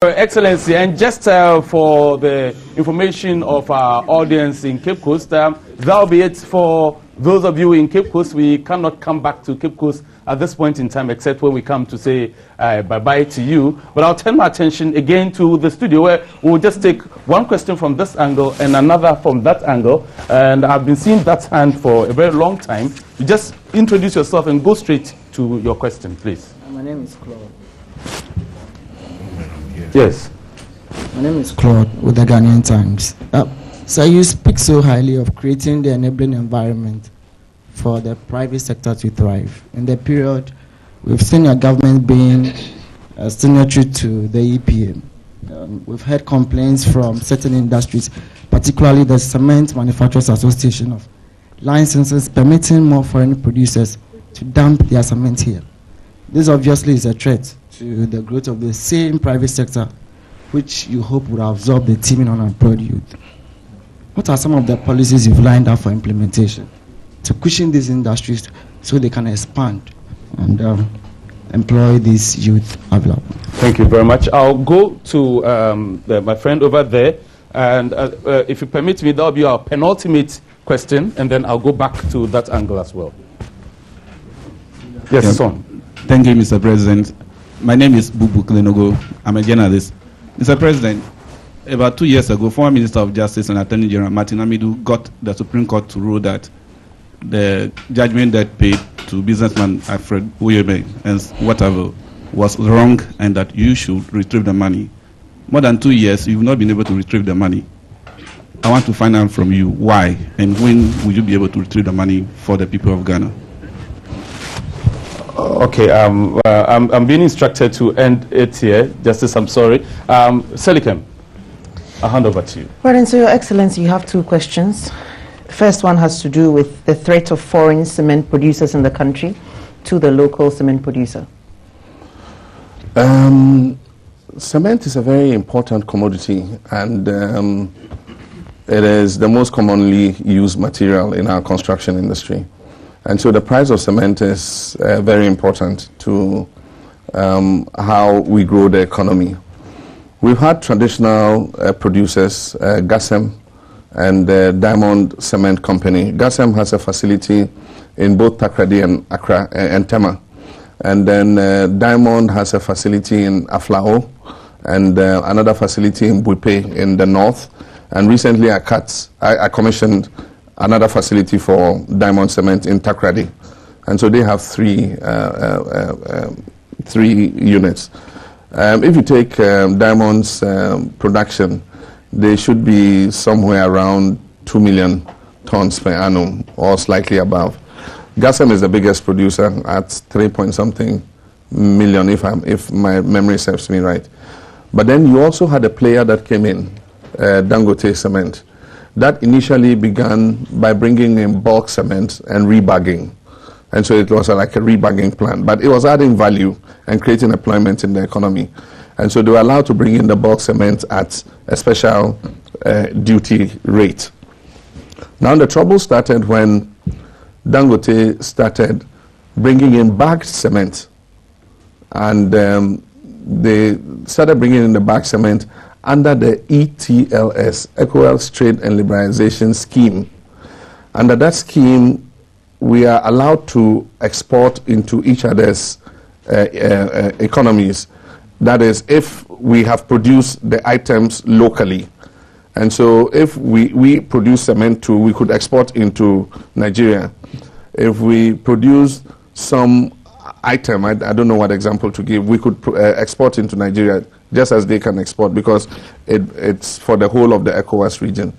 Your Excellency, and just for the information of our audience in Cape Coast, that'll be it for those of you in Cape Coast. We cannot come back to Cape Coast at this point in time, except when we come to say bye-bye to you. But I'll turn my attention again to the studio, where we'll just take one question from this angle and another from that angle. And I've been seeing that hand for a very long time. You just introduce yourself and go straight to your question, please. My name is Claude. Yes. My name is Claude with the Ghanaian Times. So you speak so highly of creating the enabling environment for the private sector to thrive. In the period, we've seen your government being signatory to the EPA. We've heard complaints from certain industries, particularly the Cement Manufacturers Association, of licenses permitting more foreign producers to dump their cement here. This obviously is a threat to the growth of the same private sector, which you hope would absorb the teeming unemployed youth. What are some of the policies you've lined up for implementation to cushion these industries so they can expand and employ these youth available? Thank you very much. I'll go to my friend over there, and if you permit me, that'll be our penultimate question, and then I'll go back to that angle as well. Yes, son. Thank you, Mr. President. My name is Bubu Klenogo. I'm a journalist. Mr. President, about 2 years ago, former Minister of Justice and Attorney General Martin Amidu got the Supreme Court to rule that the judgment that paid to businessman Alfred Uyebe and whatever was wrong, and that you should retrieve the money. More than 2 years, you've not been able to retrieve the money. I want to find out from you why, and when will you be able to retrieve the money for the people of Ghana? Okay, I'm being instructed to end it here. Justice, I'm sorry. Selikem, I'll hand over to you. Well, and so, Your Excellency, you have two questions. The first one has to do with the threat of foreign cement producers in the country to the local cement producer. Cement is a very important commodity, and it is the most commonly used material in our construction industry. And so the price of cement is very important to how we grow the economy. We've had traditional producers, Gasem and Diamond Cement Company. Gasem has a facility in both Takrady and Accra and Tema. And then Diamond has a facility in Aflao and another facility in Buipe in the north. And recently I commissioned another facility for Diamond Cement in Takrady. And so they have three units. If you take Diamond's production, they should be somewhere around 2 million tons per annum or slightly above. Gasem is the biggest producer at 3-point-something million, if my memory serves me right. But then you also had a player that came in, Dangote Cement. That initially began by bringing in bulk cement and rebagging. And so it was like a rebagging plant. But it was adding value and creating employment in the economy. And so they were allowed to bring in the bulk cement at a special duty rate. Now the trouble started when Dangote started bringing in bagged cement. And they started bringing in the bagged cement under the ETLS, ECOWAS Trade and Liberalization Scheme. Under that scheme, we are allowed to export into each other's economies. That is, if we have produced the items locally. And so if we produce cement too, we could export into Nigeria. If we produce some item, I don't know what example to give, we could export into Nigeria just as they can export, because it's for the whole of the ECOWAS region.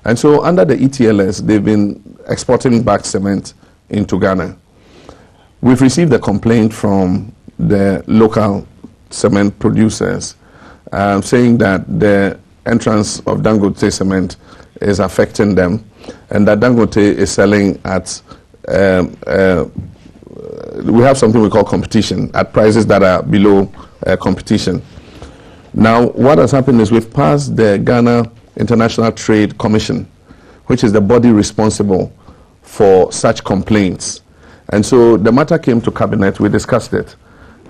And so under the ETLS, they've been exporting back cement into Ghana. We've received a complaint from the local cement producers saying that the entrance of Dangote cement is affecting them, and that Dangote is selling at we have something we call competition, at prices that are below competition. Now, what has happened is we've passed the Ghana International Trade Commission, which is the body responsible for such complaints. And so the matter came to cabinet, we discussed it,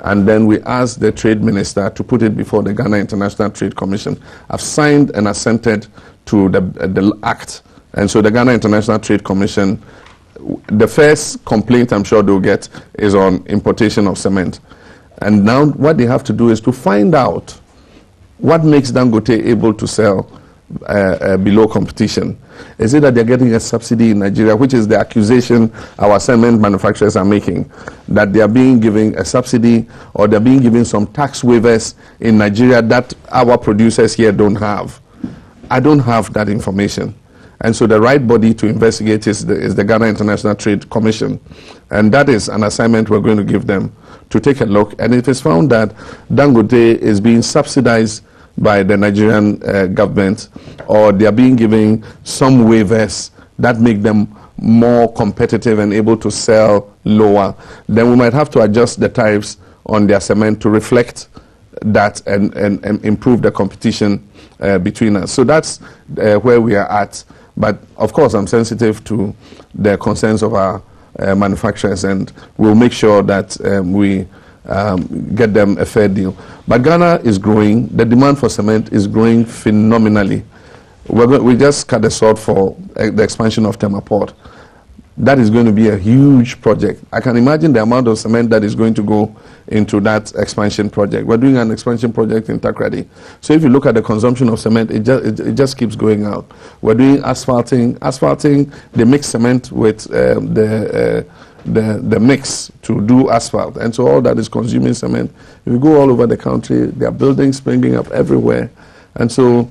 and then we asked the trade minister to put it before the Ghana International Trade Commission. I've signed and assented to the act, and so the Ghana International Trade Commission, the first complaint I'm sure they'll get is on importation of cement. And now what they have to do is to find out what makes Dangote able to sell below competition. Is it that they're getting a subsidy in Nigeria, which is the accusation our cement manufacturers are making, that they are being given a subsidy or they're being given some tax waivers in Nigeria that our producers here don't have? I don't have that information. And so the right body to investigate is the Ghana International Trade Commission. And that is an assignment we're going to give them to take a look. And if it's found that Dangote is being subsidized by the Nigerian government, or they are being given some waivers that make them more competitive and able to sell lower, then we might have to adjust the tariffs on their cement to reflect that and improve the competition between us. So that's where we are at. But of course, I'm sensitive to the concerns of our manufacturers, and we'll make sure that we get them a fair deal. But Ghana is growing. The demand for cement is growing phenomenally. We just cut the sword for the expansion of Tema Port. That is going to be a huge project. I can imagine the amount of cement that is going to go into that expansion project. We're doing an expansion project in Takrady. So if you look at the consumption of cement, it just keeps going out. We're doing asphalting. Asphalting, they mix cement with the mix to do asphalt. And so all that is consuming cement. If you go all over the country, there are buildings springing up everywhere. And so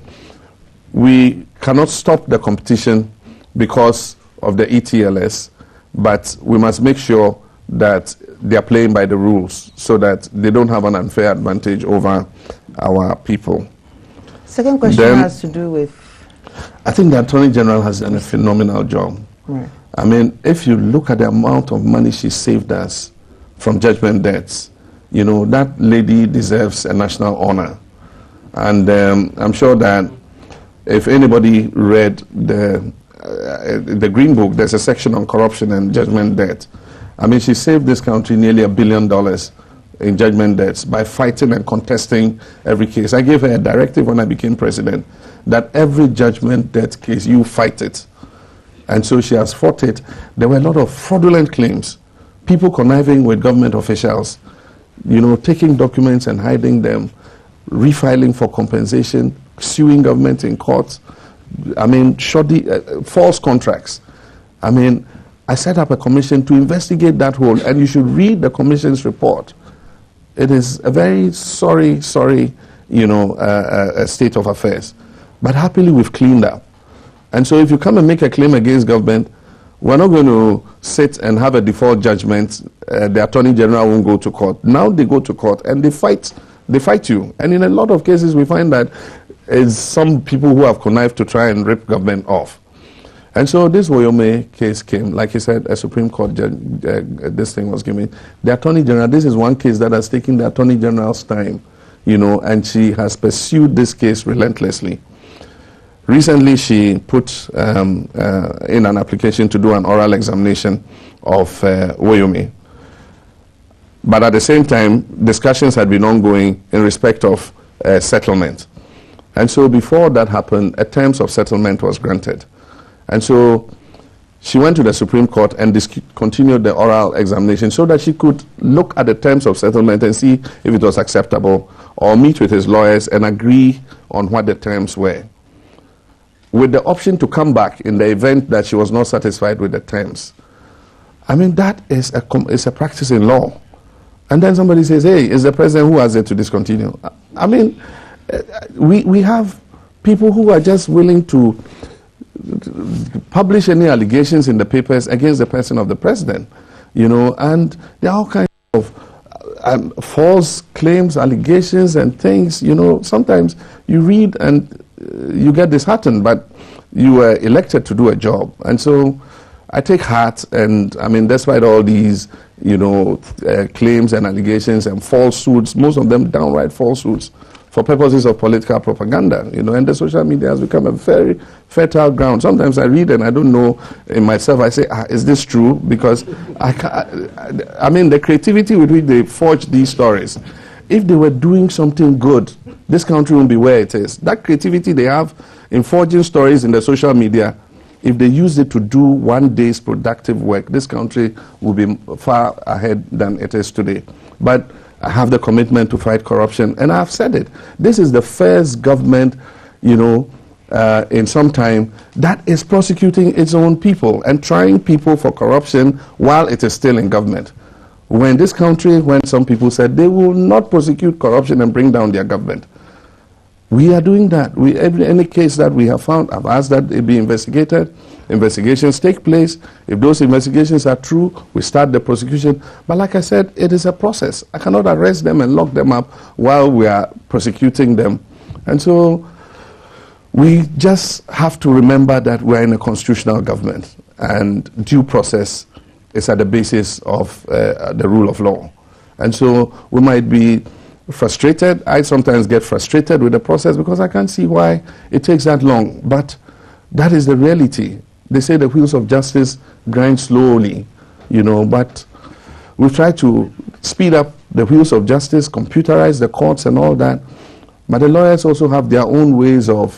we cannot stop the competition because of the ETLS, but we must make sure that they are playing by the rules so that they don't have an unfair advantage over our people. Second question has to do with... I think the Attorney General has done a phenomenal job. Right. I mean, if you look at the amount of money she saved us from judgment debts, you know, that lady deserves a national honor. And I'm sure that if anybody read the Green Book, there's a section on corruption and judgment debt. I mean, she saved this country nearly $1 billion in judgment debts by fighting and contesting every case. I gave her a directive when I became president that every judgment debt case, you fight it. And so she has fought it. There were a lot of fraudulent claims, people conniving with government officials, you know, taking documents and hiding them, refiling for compensation, suing government in courts. I mean, shoddy, false contracts. I mean, I set up a commission to investigate that whole, and you should read the commission's report. It is a very sorry, you know, state of affairs. But happily, we've cleaned up. And so if you come and make a claim against government, we're not going to sit and have a default judgment. The Attorney General won't go to court. Now they go to court and they fight you. And in a lot of cases, we find that it's some people who have connived to try and rip government off. And so this Woyome case came, like he said, a Supreme Court judge, this thing was given. The Attorney General, this is one case that has taken the Attorney General's time, you know, and she has pursued this case relentlessly. Recently, she put in an application to do an oral examination of Woyome. But at the same time, discussions had been ongoing in respect of settlement. And so before that happened, a terms of settlement was granted. And so she went to the Supreme Court and continued the oral examination so that she could look at the terms of settlement and see if it was acceptable, or meet with his lawyers and agree on what the terms were, with the option to come back in the event that she was not satisfied with the terms. I mean, that is a practice in law. And then somebody says, hey, it's the president who has it to discontinue. I mean, we have people who are just willing to publish any allegations in the papers against the person of the president, you know, and there are all kinds of false claims, allegations and things, you know. Sometimes you read and you get disheartened, but you were elected to do a job. And so I take heart, and I mean, despite all these, you know, claims and allegations and falsehoods, most of them downright falsehoods, for purposes of political propaganda, and the social media has become a very fertile ground. Sometimes I read and I don't know in myself, I say, is this true? Because I mean, the creativity with which they forge these stories, if they were doing something good, this country won't be where it is. That creativity they have in forging stories in the social media, if they use it to do one day's productive work, this country will be far ahead than it is today. But I have the commitment to fight corruption, and I've said it. This is the first government, in some time that is prosecuting its own people and trying people for corruption while it is still in government. When this country, when some people said they will not prosecute corruption and bring down their government, we are doing that. Any case that we have found, I've asked that it be investigated. Investigations take place. If those investigations are true, we start the prosecution. But like I said, it is a process. I cannot arrest them and lock them up while we are prosecuting them. And so we just have to remember that we're in a constitutional government, and due process is at the basis of the rule of law. And so we might be frustrated. I sometimes get frustrated with the process because I can't see why it takes that long. But that is the reality. They say the wheels of justice grind slowly, but we try to speed up the wheels of justice, computerize the courts and all that. But the lawyers also have their own ways of,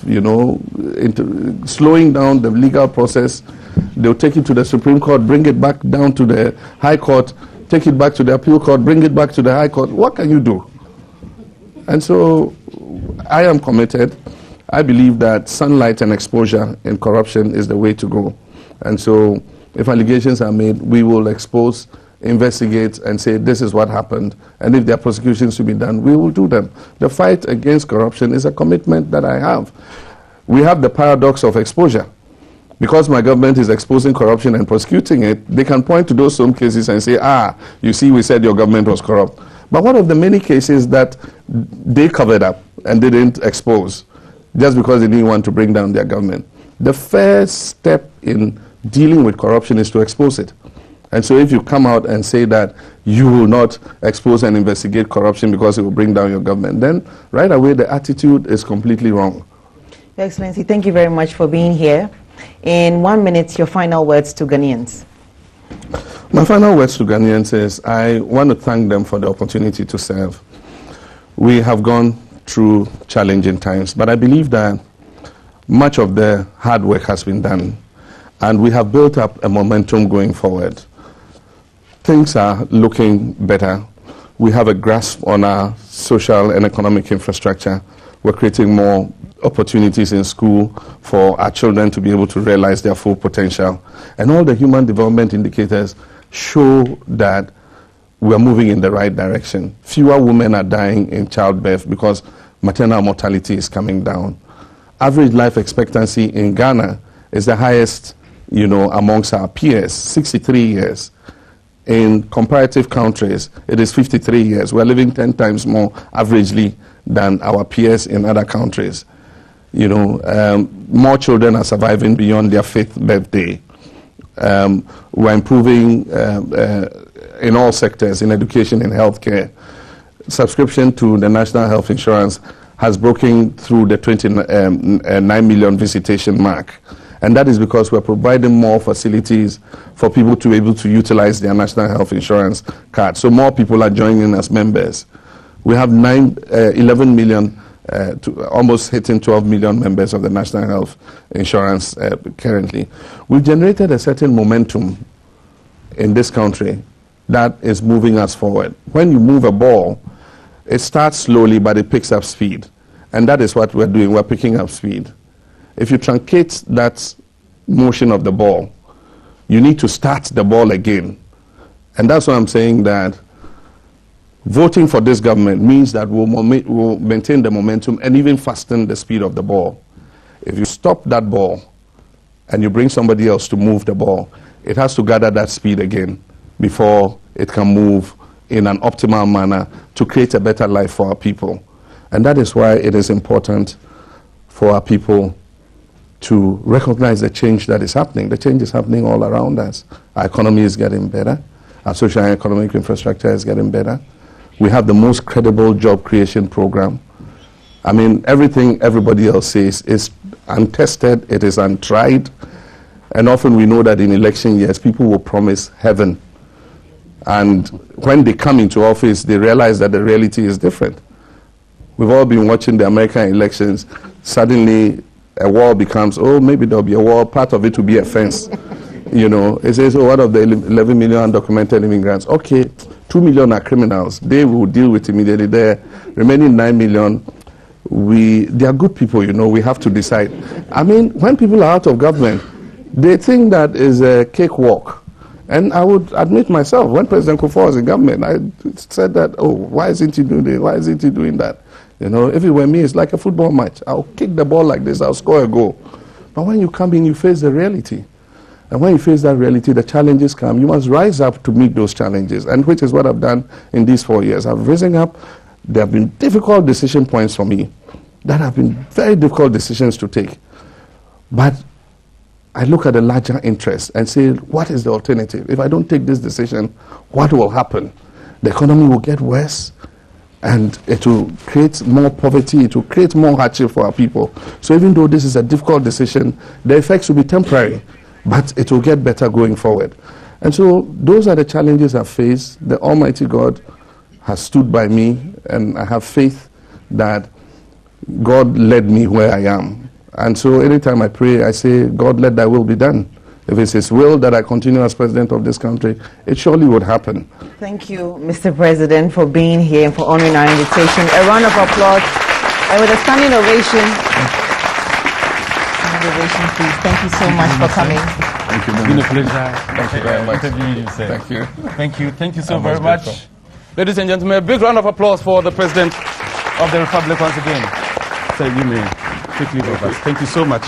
slowing down the legal process. They'll take it to the Supreme Court, bring it back down to the High Court, take it back to the Appeal Court, bring it back to the High Court. What can you do? And so I am committed. I believe that sunlight and exposure in corruption is the way to go. And so if allegations are made, we will expose, investigate, and say this is what happened. And if there are prosecutions to be done, we will do them. The fight against corruption is a commitment that I have. We have the paradox of exposure. Because my government is exposing corruption and prosecuting it, they can point to those same cases and say, you see, we said your government was corrupt. But one of the many cases that they covered up and they didn't expose, just because they didn't want to bring down their government. The first step in dealing with corruption is to expose it. And so if you come out and say that you will not expose and investigate corruption because it will bring down your government, then right away the attitude is completely wrong. Your Excellency, thank you very much for being here. In 1 minute, your final words to Ghanaians. My final words to Ghanaians is I want to thank them for the opportunity to serve. We have gone through challenging times, but I believe that much of the hard work has been done, and we have built up a momentum going forward. Things are looking better. We have a grasp on our social and economic infrastructure. We're creating more opportunities in school for our children to be able to realize their full potential. And all the human development indicators show that we are moving in the right direction. Fewer women are dying in childbirth because maternal mortality is coming down. Average life expectancy in Ghana is the highest, amongst our peers, 63 years. In comparative countries, it is 53 years. We're living 10 times more averagely than our peers in other countries. More children are surviving beyond their 5th birthday. We're improving in all sectors, in education, in healthcare. Subscription to the National Health Insurance has broken through the 29 million visitation mark. And that is because we're providing more facilities for people to be able to utilize their National Health Insurance card. So more people are joining as members. We have 11 million, almost hitting 12 million members of the National Health Insurance currently. We've generated a certain momentum in this country that is moving us forward. When you move a ball, it starts slowly, but it picks up speed. And that is what we're doing. We're picking up speed. If you truncate that motion of the ball, you need to start the ball again. And that's why I'm saying that voting for this government means that we'll maintain the momentum and even fasten the speed of the ball. If you stop that ball and you bring somebody else to move the ball, it has to gather that speed again before it can move in an optimal manner to create a better life for our people. And that is why it is important for our people to recognize the change that is happening. The change is happening all around us. Our economy is getting better. Our social and economic infrastructure is getting better. We have the most credible job creation program. I mean, everything everybody else says is untested, it is untried, and often we know that in election years, people will promise heaven. And when they come into office, they realize that the reality is different. We've all been watching the American elections. Suddenly, a wall becomes, oh, maybe there'll be a wall, part of it will be a fence. You know, it says, oh, what of the 11 million undocumented immigrants? Okay, 2 million are criminals. They will deal with immediately. The remaining 9 million, they are good people, you know, we have to decide. I mean, when people are out of government, they think that is a cakewalk. And I would admit myself, when President Kufuor was in government, I said that, oh, why isn't he doing this? Why isn't he doing that? You know, if it were me, it's like a football match. I'll kick the ball like this, I'll score a goal. But when you come in, you face the reality. And when you face that reality, the challenges come. You must rise up to meet those challenges, and which is what I've done in these 4 years. I've risen up. There have been difficult decision points for me that have been very difficult decisions to take. But I look at the larger interest and say, what is the alternative? If I don't take this decision, what will happen? The economy will get worse, and it will create more poverty, it will create more hardship for our people. So even though this is a difficult decision, the effects will be temporary, but it will get better going forward. And so those are the challenges I've faced. The Almighty God has stood by me, and I have faith that God led me where I am. And so anytime I pray, I say, God, let thy will be done. If it's his will that I continue as president of this country, it surely would happen. Thank you, Mr. President, for being here and for honoring our invitation. A round of applause. And with a standing ovation. Please. Thank you so much for coming. Thank you very It's much. been a pleasure. Thank you very much. Interviewing you, sir. Thank you. Thank you. Thank you so I'm very most much. grateful. Ladies and gentlemen, a big round of applause for the President of the Republic once again. Sir, you may quickly go back. Thank you so much.